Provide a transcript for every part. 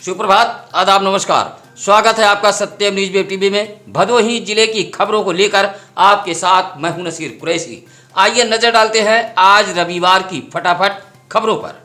सुप्रभात, आदाब, नमस्कार। स्वागत है आपका सत्यम न्यूज वेब टीवी में। भदोही जिले की खबरों को लेकर आपके साथ मैं हूं नसीर कुरैशी। आइए नजर डालते हैं आज रविवार की फटाफट खबरों पर।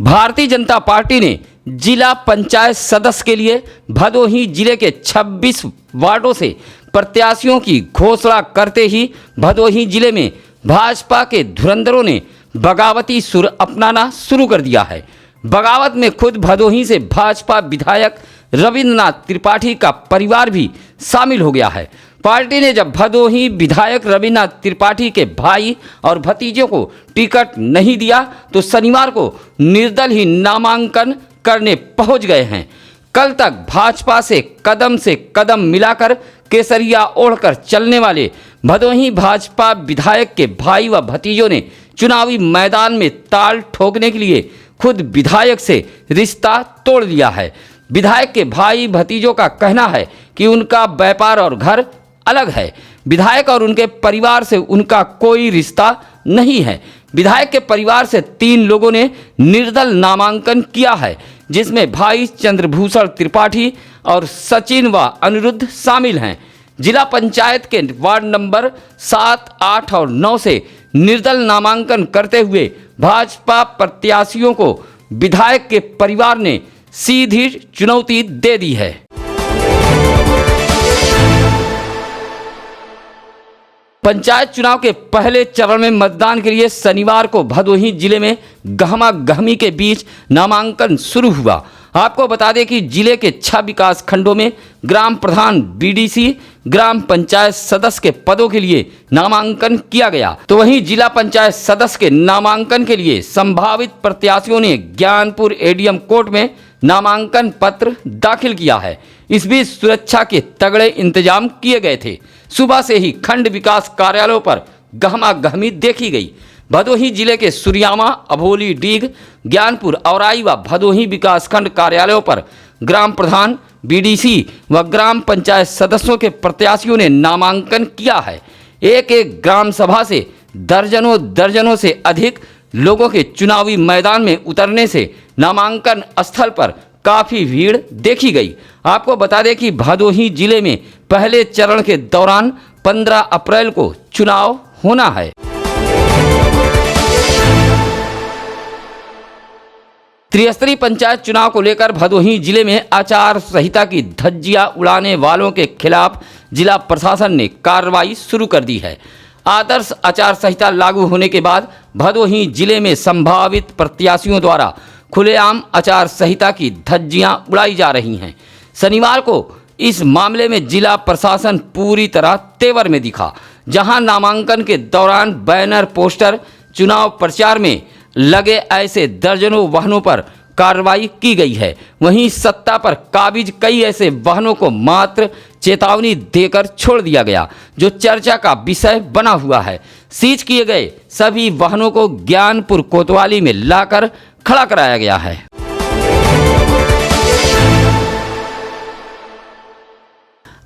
भारतीय जनता पार्टी ने जिला पंचायत सदस्य के लिए भदोही जिले के 26 वार्डों से प्रत्याशियों की घोषणा करते ही भदोही जिले में भाजपा के धुरंधरों ने बगावती सुर अपनाना शुरू कर दिया है। बगावत में खुद भदोही से भाजपा विधायक रविंद्रनाथ त्रिपाठी का परिवार भी शामिल हो गया है। पार्टी ने जब भदोही विधायक रविंद्रनाथ त्रिपाठी के भाई और भतीजों को टिकट नहीं दिया तो शनिवार को निर्दल ही नामांकन करने पहुंच गए हैं। कल तक भाजपा से कदम मिलाकर केसरिया ओढ़कर चलने वाले भदोही भाजपा विधायक के भाई व भतीजों ने चुनावी मैदान में ताल ठोकने के लिए खुद विधायक से रिश्ता तोड़ लिया है। विधायक के भाई भतीजों का कहना है कि उनका व्यापार और घर अलग है। विधायक और उनके परिवार से उनका कोई रिश्ता नहीं है। विधायक के परिवार से 3 लोगों ने निर्दल नामांकन किया है, जिसमें भाई चंद्रभूषण त्रिपाठी और सचिन व अनिरुद्ध शामिल हैं। जिला पंचायत के वार्ड नंबर 7, 8 और 9 से निर्दल नामांकन करते हुए भाजपा प्रत्याशियों को विधायक के परिवार ने सीधी चुनौती दे दी है। पंचायत चुनाव के पहले चरण में मतदान के लिए शनिवार को भदोही जिले में गहमा-गहमी के बीच नामांकन शुरू हुआ। आपको बता दें कि जिले के 6 विकास खंडों में ग्राम प्रधान, बीडीसी, ग्राम पंचायत सदस्य के पदों के लिए नामांकन किया गया। तो वहीं जिला पंचायत सदस्य के नामांकन के लिए संभावित प्रत्याशियों ने ज्ञानपुर एडीएम कोर्ट में नामांकन पत्र दाखिल किया है। इस बीच सुरक्षा के तगड़े इंतजाम किए गए थे। सुबह से ही खंड विकास कार्यालयों पर गहमा-गहमी देखी गई। भदोही जिले के सुरियामा, अभोली, डीग, ज्ञानपुर, औराई व भदोही विकासखंड कार्यालयों पर ग्राम प्रधान, बीडीसी व ग्राम पंचायत सदस्यों के प्रत्याशियों ने नामांकन किया है। एक एक ग्राम सभा से दर्जनों से अधिक लोगों के चुनावी मैदान में उतरने से नामांकन स्थल पर काफ़ी भीड़ देखी गई। आपको बता दें कि भदोही जिले में पहले चरण के दौरान 15 अप्रैल को चुनाव होना है। त्रिस्तरीय पंचायत चुनाव को लेकर भदोही जिले में आचार संहिता की धज्जियां उड़ाने वालों के खिलाफ जिला प्रशासन ने कार्रवाई शुरू कर दी है। आदर्श आचार संहिता लागू होने के बाद भदोही जिले में संभावित प्रत्याशियों द्वारा खुलेआम आचार संहिता की धज्जियां उड़ाई जा रही हैं। शनिवार को इस मामले में जिला प्रशासन पूरी तरह तेवर में दिखा, जहां नामांकन के दौरान बैनर, पोस्टर, चुनाव प्रचार में लगे ऐसे दर्जनों वाहनों पर कार्रवाई की गई है। वहीं सत्ता पर काबिज कई ऐसे वाहनों को मात्र चेतावनी देकर छोड़ दिया गया, जो चर्चा का विषय बना हुआ है। सीज किए गए सभी वाहनों को ज्ञानपुर कोतवाली में लाकर खड़ा कराया गया है।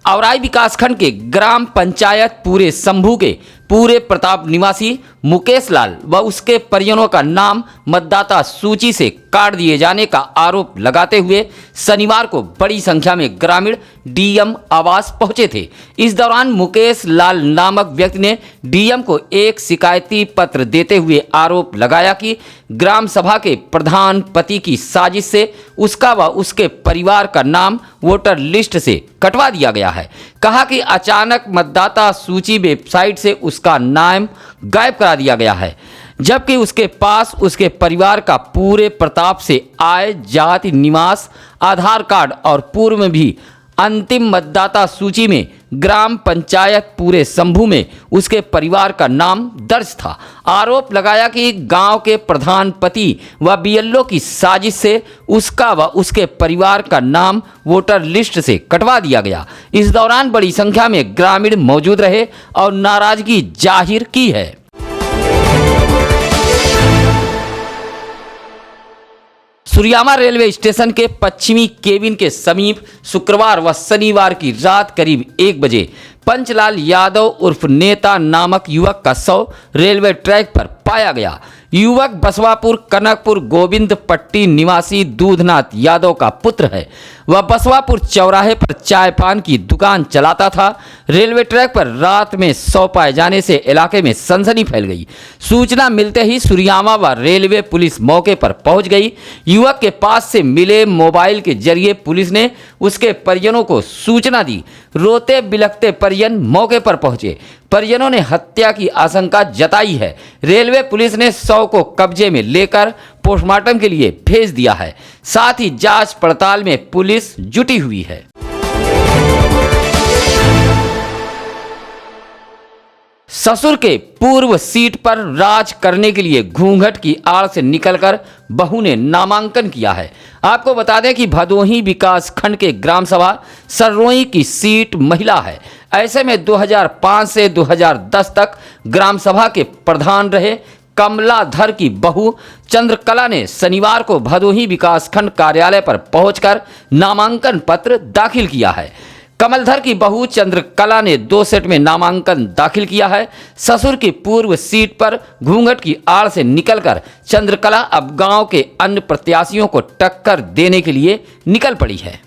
औराई विकासखंड के ग्राम पंचायत पूरे शंभू के पूरे प्रताप निवासी मुकेश लाल व उसके परिजनों का नाम मतदाता सूची से काट दिए जाने का आरोप लगाते हुए शनिवार को बड़ी संख्या में ग्रामीण डीएम आवास पहुंचे थे। इस दौरान मुकेश लाल नामक व्यक्ति ने डीएम को एक शिकायती पत्र देते हुए आरोप लगाया कि ग्राम सभा के प्रधान पति की साजिश से उसका व उसके परिवार का नाम वोटर लिस्ट से कटवा दिया गया है। कहा कि अचानक मतदाता सूची वेबसाइट से उसका नाम गायब करा दिया गया है, जबकि उसके पास उसके परिवार का पूरे प्रताप से आय, जाति, निवास, आधार कार्ड और पूर्व में भी अंतिम मतदाता सूची में ग्राम पंचायत पूरे शंभू में उसके परिवार का नाम दर्ज था। आरोप लगाया कि गांव के प्रधान पति व बीएलओ की साजिश से उसका व उसके परिवार का नाम वोटर लिस्ट से कटवा दिया गया। इस दौरान बड़ी संख्या में ग्रामीण मौजूद रहे और नाराजगी जाहिर की है। सुरियामा रेलवे स्टेशन के पश्चिमी केबिन के समीप शुक्रवार व शनिवार की रात करीब 1 बजे पंचलाल यादव उर्फ नेता नामक युवक का शव रेलवे ट्रैक पर पाया गया। युवक बसवापुर कनकपुर गोविंद पट्टी निवासी दूधनाथ यादव का पुत्र है। वह बसवापुर चौराहे पर चाय पान की दुकान चलाता था। रेलवे ट्रैक पर रात में शव पाए जाने से इलाके में सनसनी फैल गई। सूचना मिलते ही सुरियामा व रेलवे पुलिस मौके पर पहुंच गई। युवक के पास से मिले मोबाइल के जरिए पुलिस ने उसके परिजनों को सूचना दी। रोते बिलखते परिजन मौके पर पहुंचे। परिजनों ने हत्या की आशंका जताई है। रेलवे पुलिस ने शव को कब्जे में लेकर पोस्टमार्टम के लिए भेज दिया है। साथ ही जांच पड़ताल में पुलिस जुटी हुई है। ससुर के पूर्व सीट पर राज करने के लिए घूंघट की आड़ से निकलकर बहू ने नामांकन किया है। आपको बता दें कि भदोही विकास खंड के ग्राम सभा सररोई की सीट महिला है। ऐसे में 2005 से 2010 तक ग्राम सभा के प्रधान रहे कमलाधर की बहू चंद्रकला ने शनिवार को भदोही विकास खंड कार्यालय पर पहुंचकर नामांकन पत्र दाखिल किया है। कमलधर की बहू चंद्रकला ने 2 सेट में नामांकन दाखिल किया है। ससुर की पूर्व सीट पर घूंघट की आड़ से निकलकर चंद्रकला अब गांव के अन्य प्रत्याशियों को टक्कर देने के लिए निकल पड़ी है।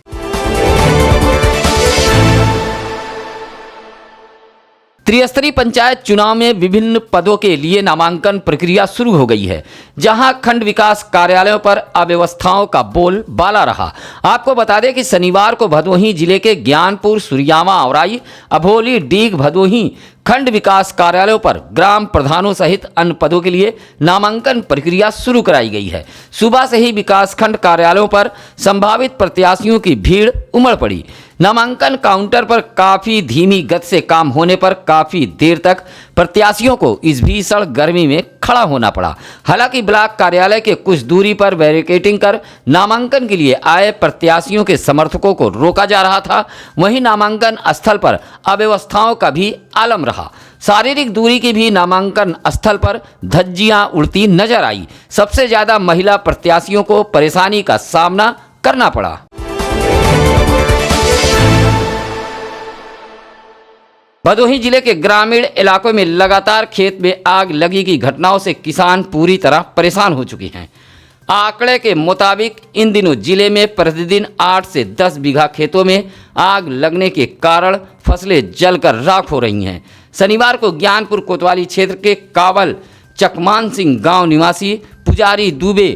त्रिस्तरीय पंचायत चुनाव में विभिन्न पदों के लिए नामांकन प्रक्रिया शुरू हो गई है, जहां खंड विकास कार्यालयों पर अव्यवस्थाओं का बोल बाला रहा। आपको बता दें कि शनिवार को भदोही जिले के ज्ञानपुर, सुरियामा, औराई, अभोली, डीग, भदोही खंड विकास कार्यालयों पर ग्राम प्रधानों सहित अन्य पदों के लिए नामांकन प्रक्रिया शुरू कराई गई है। सुबह से ही विकास खंड कार्यालयों पर संभावित प्रत्याशियों की भीड़ उमड़ पड़ी। नामांकन काउंटर पर काफी धीमी गति से काम होने पर काफी देर तक प्रत्याशियों को इस भीषण गर्मी में खड़ा होना पड़ा। हालांकि ब्लॉक कार्यालय के कुछ दूरी पर बैरिकेडिंग कर नामांकन के लिए आए प्रत्याशियों के समर्थकों को रोका जा रहा था। वहीं नामांकन स्थल पर अव्यवस्थाओं का भी आलम रहा। शारीरिक दूरी की भी नामांकन स्थल पर धज्जियां उड़ती नजर आई। सबसे ज्यादा महिला प्रत्याशियों को परेशानी का सामना करना पड़ा। भदोही जिले के ग्रामीण इलाकों में लगातार खेत में आग लगी की घटनाओं से किसान पूरी तरह परेशान हो चुके हैं। आंकड़े के मुताबिक इन दिनों जिले में प्रतिदिन 8 से 10 बीघा खेतों में आग लगने के कारण फसलें जलकर राख हो रही हैं। शनिवार को ज्ञानपुर कोतवाली क्षेत्र के कावल चकमान सिंह गांव निवासी पुजारी दुबे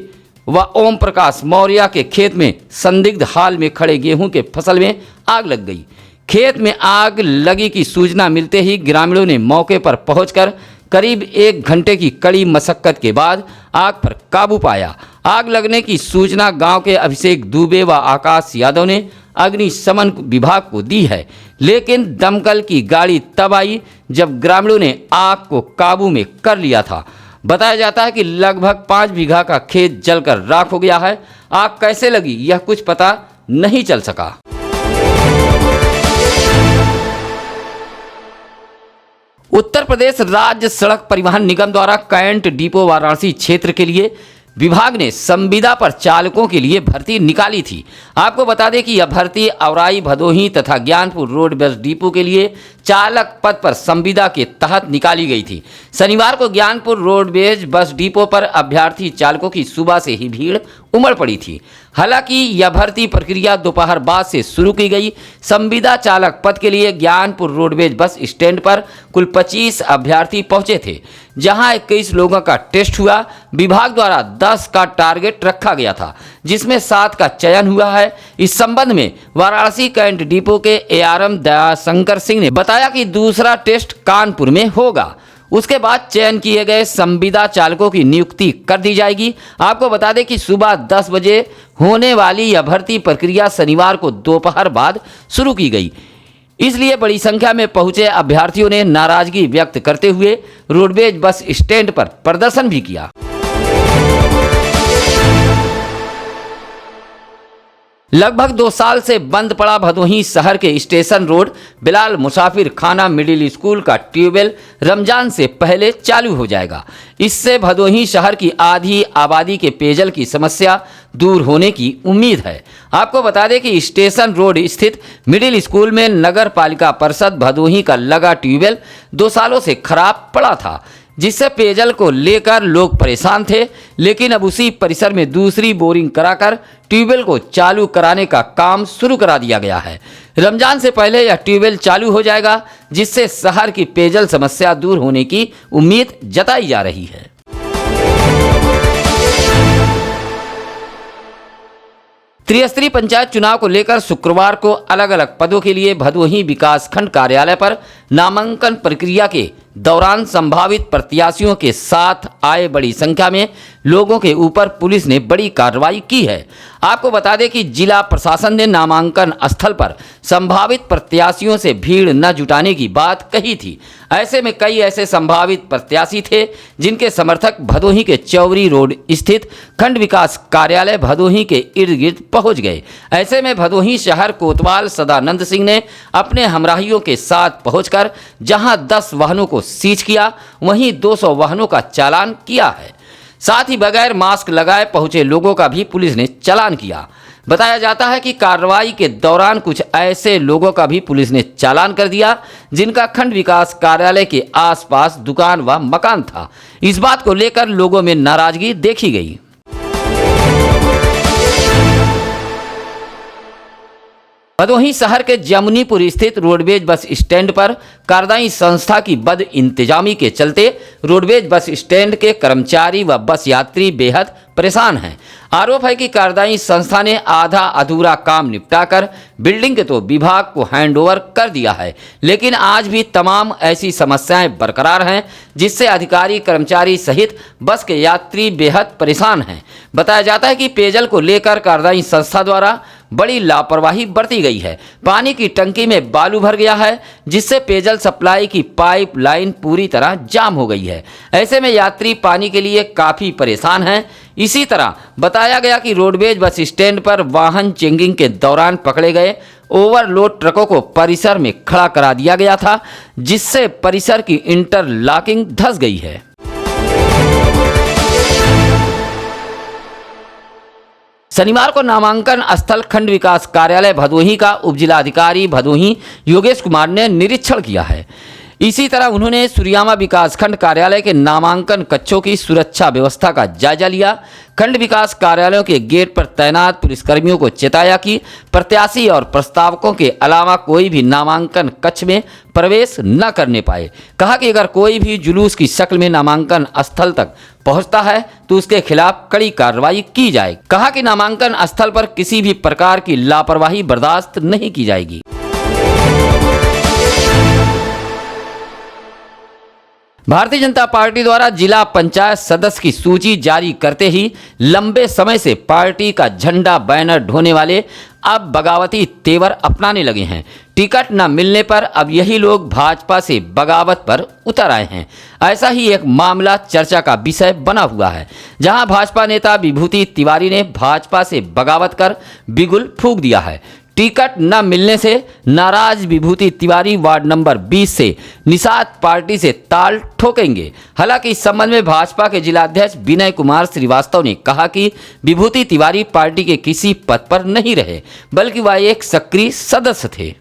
व ओम प्रकाश मौर्य के खेत में संदिग्ध हाल में खड़े गेहूं के फसल में आग लग गई। खेत में आग लगी की सूचना मिलते ही ग्रामीणों ने मौके पर पहुंचकर करीब 1 घंटे की कड़ी मशक्कत के बाद आग पर काबू पाया। आग लगने की सूचना गांव के अभिषेक दुबे व आकाश यादव ने अग्निशमन विभाग को दी है, लेकिन दमकल की गाड़ी तब आई जब ग्रामीणों ने आग को काबू में कर लिया था। बताया जाता है कि लगभग 5 बीघा का खेत जलकर राख हो गया है। आग कैसे लगी यह कुछ पता नहीं चल सका। उत्तर प्रदेश राज्य सड़क परिवहन निगम द्वारा कैंट डिपो वाराणसी क्षेत्र के लिए विभाग ने संविदा पर चालकों के लिए भर्ती निकाली थी। आपको बता दें कि यह भर्ती औराई, भदोही तथा ज्ञानपुर रोड बस डिपो के लिए चालक पद पर संविदा के तहत निकाली गई थी। शनिवार को ज्ञानपुर रोडवेज बस डिपो पर अभ्यर्थी चालकों की सुबह से ही भीड़ उमड़ पड़ी थी। हालांकि यह भर्ती प्रक्रिया दोपहर बाद से शुरू की गई। संविदा चालक पद के लिए ज्ञानपुर रोडवेज बस स्टैंड पर कुल 25 अभ्यर्थी पहुंचे थे, जहां 21 लोगों का टेस्ट हुआ। विभाग द्वारा 10 का टारगेट रखा गया था, जिसमें 7 का चयन हुआ है। इस संबंध में वाराणसी कैंट डिपो के ARM दयाशंकर सिंह ने बताया कि दूसरा टेस्ट कानपुर में होगा। उसके बाद चयन किए गए संविदा चालकों की नियुक्ति कर दी जाएगी। आपको बता दें कि सुबह 10 बजे होने वाली यह भर्ती प्रक्रिया शनिवार को दोपहर बाद शुरू की गई। इसलिए बड़ी संख्या में पहुंचे अभ्यर्थियों ने नाराजगी व्यक्त करते हुए रोडवेज बस स्टैंड पर प्रदर्शन भी किया। लगभग 2 साल से बंद पड़ा भदोही शहर के स्टेशन रोड बिलाल मुसाफिर खाना मिडिल स्कूल का ट्यूबवेल रमजान से पहले चालू हो जाएगा। इससे भदोही शहर की आधी आबादी के पेयजल की समस्या दूर होने की उम्मीद है। आपको बता दें कि स्टेशन रोड स्थित मिडिल स्कूल में नगर पालिका परिषद भदोही का लगा ट्यूबवेल 2 सालों से खराब पड़ा था, जिससे पेयजल को लेकर लोग परेशान थे। लेकिन अब उसी परिसर में दूसरी बोरिंग कराकर ट्यूबवेल को चालू कराने का काम शुरू करा दिया गया है। रमजान से पहले यह ट्यूबवेल चालू हो जाएगा, जिससे शहर की पेयजल समस्या दूर होने की उम्मीद जताई जा रही है। त्रिस्तरीय पंचायत चुनाव को लेकर शुक्रवार को अलग अलग पदों के लिए भदोही विकासखंड कार्यालय पर नामांकन प्रक्रिया के दौरान संभावित प्रत्याशियों के साथ आए बड़ी संख्या में लोगों के ऊपर पुलिस ने बड़ी कार्रवाई की है। आपको बता दें कि जिला प्रशासन ने नामांकन स्थल पर संभावित प्रत्याशियों से भीड़ न जुटाने की बात कही थी। ऐसे में कई ऐसे संभावित प्रत्याशी थे जिनके समर्थक भदोही के चौरी रोड स्थित खंड विकास कार्यालय भदोही के इर्द गिर्द पहुंच गए। ऐसे में भदोही शहर कोतवाल सदानंद सिंह ने अपने हमराहियों के साथ पहुंचकर जहां 10 वाहनों को सीज किया, वहीं 200 वाहनों का चालान किया है। साथ ही बगैर मास्क लगाए पहुंचे लोगों का भी पुलिस ने चालान किया। बताया जाता है कि कार्रवाई के दौरान कुछ ऐसे लोगों का भी पुलिस ने चालान कर दिया जिनका खंड विकास कार्यालय के आसपास दुकान व मकान था। इस बात को लेकर लोगों में नाराजगी देखी गई। भदोही शहर के जमुनीपुर स्थित रोडवेज बस स्टैंड पर कार्यदायी संस्था की बद इंतजामी के चलते रोडवेज बस स्टैंड के कर्मचारी व बस यात्री बेहद परेशान हैं। आरोप है कि कार्यदायी संस्था ने आधा अधूरा काम निपटाकर बिल्डिंग के तो विभाग को हैंडओवर कर दिया है, लेकिन आज भी तमाम ऐसी समस्याएं बरकरार हैं, जिससे अधिकारी कर्मचारी सहित बस के यात्री बेहद परेशान हैं। बताया जाता है कि पेयजल को लेकर कार्यदायी संस्था द्वारा बड़ी लापरवाही बरती गई है। पानी की टंकी में बालू भर गया है, जिससे पेयजल सप्लाई की पाइप लाइन पूरी तरह जाम हो गई है। ऐसे में यात्री पानी के लिए काफ़ी परेशान हैं। इसी तरह बताया गया कि रोडवेज बस स्टैंड पर वाहन चेकिंग के दौरान पकड़े गए ओवरलोड ट्रकों को परिसर में खड़ा करा दिया गया था, जिससे परिसर की इंटरलॉकिंग धंस गई है। शनिवार को नामांकन स्थल खंड विकास कार्यालय भदोही का उपजिलाधिकारी भदोही योगेश कुमार ने निरीक्षण किया है। इसी तरह उन्होंने सूर्यामा विकासखंड कार्यालय के नामांकन कक्षों की सुरक्षा व्यवस्था का जायजा लिया। खंड विकास कार्यालयों के गेट पर तैनात पुलिसकर्मियों को चेताया कि प्रत्याशी और प्रस्तावकों के अलावा कोई भी नामांकन कक्ष में प्रवेश न करने पाए। कहा कि अगर कोई भी जुलूस की शक्ल में नामांकन स्थल तक पहुंचता है तो उसके खिलाफ कड़ी कार्रवाई की जाए। कहा कि नामांकन स्थल पर किसी भी प्रकार की लापरवाही बर्दाश्त नहीं की जाएगी। भारतीय जनता पार्टी द्वारा जिला पंचायत सदस्य की सूची जारी करते ही लंबे समय से पार्टी का झंडा बैनर ढोने वाले अब बगावती तेवर अपनाने लगे हैं। टिकट न मिलने पर अब यही लोग भाजपा से बगावत पर उतर आए हैं। ऐसा ही एक मामला चर्चा का विषय बना हुआ है, जहां भाजपा नेता विभूति तिवारी ने भाजपा से बगावत कर बिगुल फूंक दिया है। टिकट न मिलने से नाराज विभूति तिवारी वार्ड नंबर 20 से निषाद पार्टी से ताल ठोकेंगे। हालांकि इस संबंध में भाजपा के जिलाध्यक्ष विनय कुमार श्रीवास्तव ने कहा कि विभूति तिवारी पार्टी के किसी पद पर नहीं रहे, बल्कि वह एक सक्रिय सदस्य थे।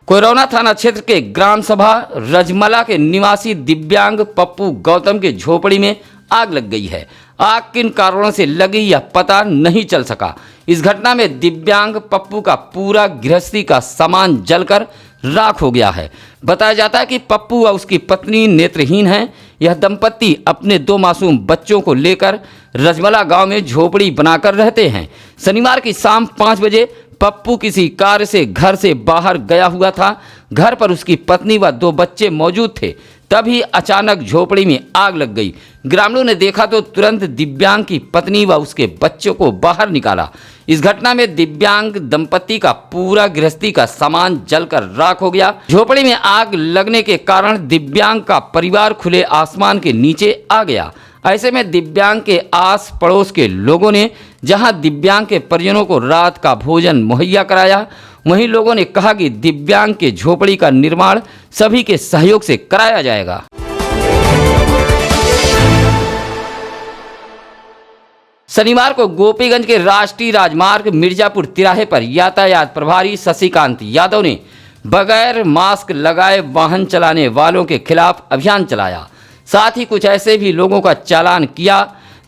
कोरोना थाना क्षेत्र के ग्राम सभा रजमला के निवासी दिव्यांग पप्पू गौतम के झोपड़ी में आग लग गई है। आग किन कारणों से लगी यह पता नहीं चल सका। इस घटना में दिव्यांग पप्पू का पूरा गृहस्थी का सामान जलकर राख हो गया है। बताया जाता है कि पप्पू व उसकी पत्नी नेत्रहीन हैं। यह दंपत्ति अपने 2 मासूम बच्चों को लेकर रजमला गांव में झोपड़ी बनाकर रहते हैं। शनिवार की शाम 5 बजे पप्पू किसी कार्य से घर से बाहर गया हुआ था। घर पर उसकी पत्नी व 2 बच्चे मौजूद थे। तभी अचानक झोपड़ी में आग लग गई। ग्रामीणों ने देखा तो तुरंत दिव्यांग की पत्नी व उसके बच्चों को बाहर निकाला। इस घटना में दिव्यांग दंपत्ति का पूरा गृहस्थी का सामान जलकर राख हो गया। झोपड़ी में आग लगने के कारण दिव्यांग का परिवार खुले आसमान के नीचे आ गया। ऐसे में दिव्यांग के आस पड़ोस के लोगों ने जहां दिव्यांग के परिजनों को रात का भोजन मुहैया कराया, वहीं लोगों ने कहा कि दिव्यांग के झोपड़ी का निर्माण सभी के सहयोग से कराया जाएगा। शनिवार को गोपीगंज के राष्ट्रीय राजमार्ग मिर्जापुर तिराहे पर यातायात प्रभारी शशिकांत यादव ने बगैर मास्क लगाए वाहन चलाने वालों के खिलाफ अभियान चलाया। साथ ही कुछ ऐसे भी लोगों का चालान किया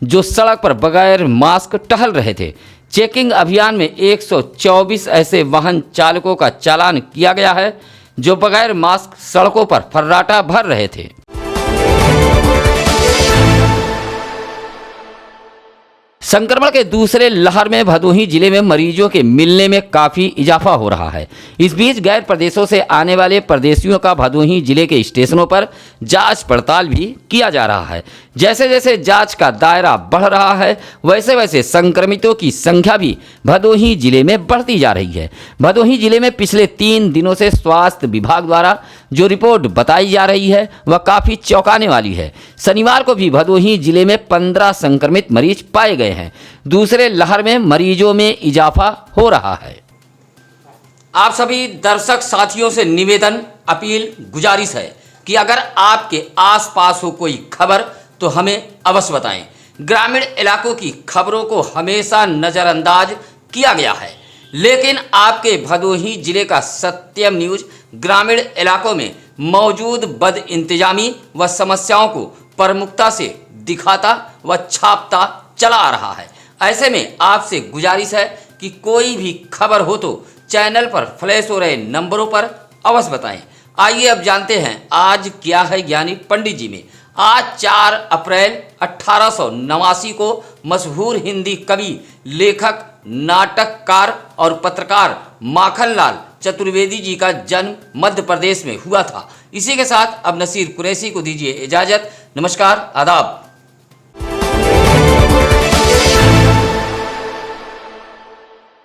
जो सड़क पर बगैर मास्क टहल रहे थे। चेकिंग अभियान में 124 ऐसे वाहन चालकों का चालान किया गया है जो बगैर मास्क सड़कों पर फर्राटा भर रहे थे। संक्रमण के दूसरे लहर में भदोही जिले में मरीजों के मिलने में काफ़ी इजाफा हो रहा है। इस बीच गैर प्रदेशों से आने वाले परदेशियों का भदोही जिले के स्टेशनों पर जांच पड़ताल भी किया जा रहा है। जैसे जैसे जांच का दायरा बढ़ रहा है वैसे वैसे संक्रमितों की संख्या भी भदोही जिले में बढ़ती जा रही है। भदोही जिले में पिछले 3 दिनों से स्वास्थ्य विभाग द्वारा जो रिपोर्ट बताई जा रही है वह काफ़ी चौंकाने वाली है। शनिवार को भी भदोही जिले में 15 संक्रमित मरीज पाए गए हैं। दूसरे लहर में मरीजों में इजाफा हो रहा है। आप सभी दर्शक साथियों से निवेदन, अपील, गुजारिश है कि अगर आपके आसपास हो कोई खबर तो हमें अवश्य बताएं। ग्रामीण इलाकों की खबरों को हमेशा नज़रअंदाज किया गया है, लेकिन आपके भदोही जिले का सत्यम न्यूज ग्रामीण इलाकों में मौजूद बद इंतजामी व समस्याओं को प्रमुखता से दिखाता व छापता चला आ रहा है। ऐसे में आपसे गुजारिश है कि कोई भी खबर हो तो चैनल पर फ्लैश हो रहे नंबरों पर अवश्य बताएं। आइए अब जानते हैं आज क्या है ज्ञानी पंडित जी में। आज 4 अप्रैल 1889 को मशहूर हिंदी कवि, लेखक, नाटककार और पत्रकार माखनलाल चतुर्वेदी जी का जन्म मध्य प्रदेश में हुआ था। इसी के साथ अब नसीर कुरैशी को दीजिए इजाज़त। नमस्कार, आदाब।